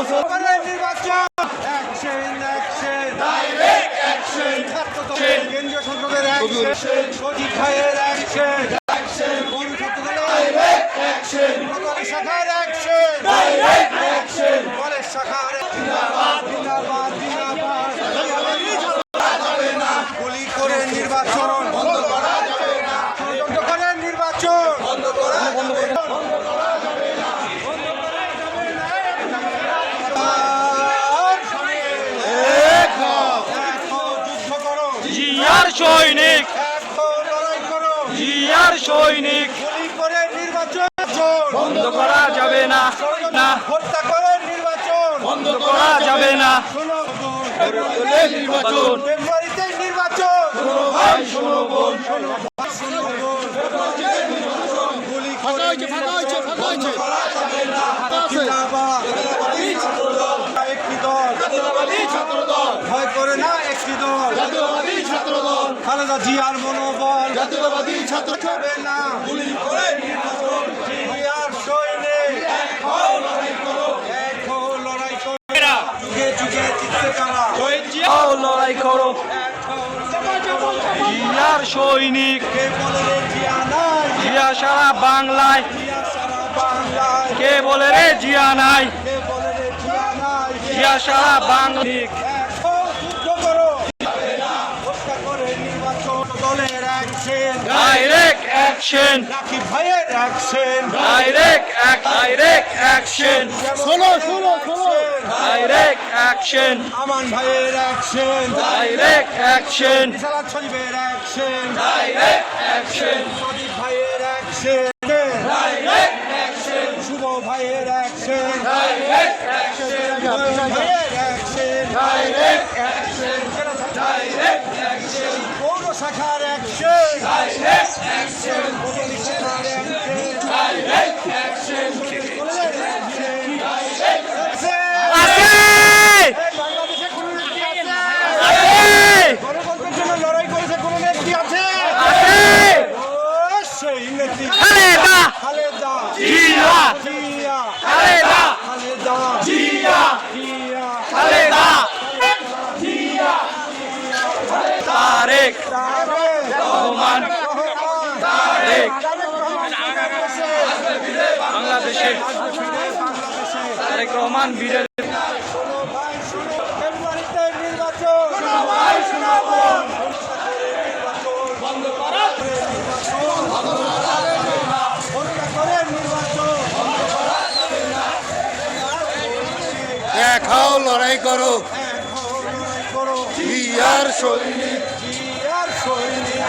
নির্বাচন কেন্দ্রীয় সংসদের সজীব ভাইয়ের শাখার কলেজ শাখার গুলি করে নির্বাচন ষড়যন্ত্র করে নির্বাচন জিয়ার সৈনিক জিয়ার সৈনিক গুলি করে নির্বাচন বন্ধ করা যাবে না না হত্যা করে নির্বাচন বন্ধ করা যাবে না নির্বাচন ফেব্রুয়ারিতে নির্বাচন ভাই শোনো বোন গুলি করে একটি দল ভয় করে না একটি দল খালেদা জিয়ার মনোবল হবে না গুলি করে জিয়ার সৈনিক লড়াই করো যুগে যুগে জিততে কারা লড়াই করো জিয়ার সৈনিক কে বলে রে জিয়া নাই জিয়া সারা বাংলায় জিয়া সারা বাংলায় কে বলে রে জিয়া নাই কে বলে রে জিয়া নাই জিয়া সারা বাংলায় যুদ্ধ করো হত্যা করে নির্বাচন দলের অ্যাকশন ডাইরেক্ট অ্যাকশন রাকিব ভাইয়ের action direct action direct action Aman ভাইয়ের অ্যাকশন ডাইরেক্ট অ্যাকশন সালাদ শরীফের অ্যাকশন ডাইরেক্ট অ্যাকশন সজীব ভাইয়ের অ্যাকশন ডাইরেক্ট অ্যাকশন শুভ ভাইয়ের অ্যাকশন ডাইরেক্ট অ্যাকশন ভাইয়ের action direct action direct action পৌর শাখার অ্যাকশন ডাইরেক্ট অ্যাকশন পৌর শাখার অ্যাকশন ডাইরেক্ট অ্যাকশন বাংলাদেশে কোনো নেত্রী আছে আছে গণতন্ত্রের জন্য লড়াই করেছে কোনো নেত্রী আছে আছে ও সেই নেত্রী খালেদা খালেদা জিয়া জিয়া খালেদা খালেদা জিয়া জিয়া খালেদা জিয়া তারেক তারেক রহমান রহমান তারেক বাংলাদেশে বাংলাদেশে তারেক রহমান বীরের ফেব্রুয়ারিতে নির্বাচন দেখাও লড়াই করো জিয়ার সৈনিক জিয়ার সৈনিক